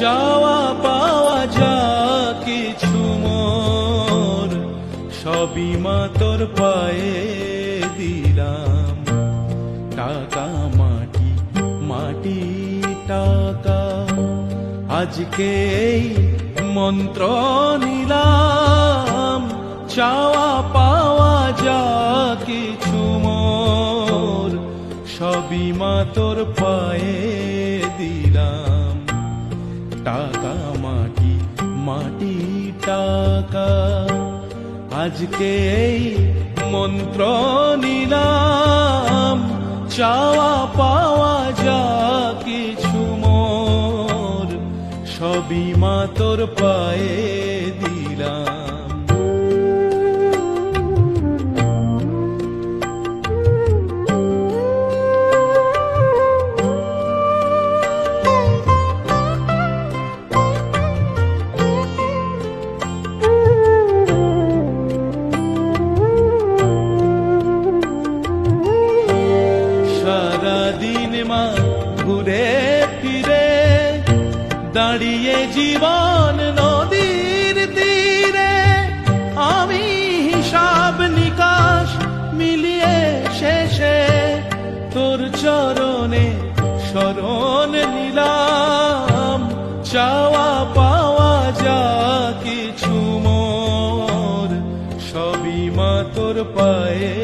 চাওয়া পাওয়া যা কিছু মোর সবই মা তোর পায়ে দিলাম। টাকা মাটি মাটি টাকা আজকে এই মন্ত্র নিলাম। চাওয়া পাওয়া যা কিছু মোর সবই মা তোর পায়ে দিলাম। টাকা মাটি মাটি টাকা আজকে এই মন্ত্র নিলাম। চাওয়া পাওয়া যা কিছু মোর সবই মা তোর পায়ে দিলাম। সারাদিন মা ঘুরে ফিরে দাঁড়িয়ে জীবন নদীর তীরে। আমি হিসাব নিকাশ মিলিয়ে শেষে তোর চরণে শরণ নিলাম। চাওয়া পাওয়া যা কিছু মোর সবই মা তোর পায়ে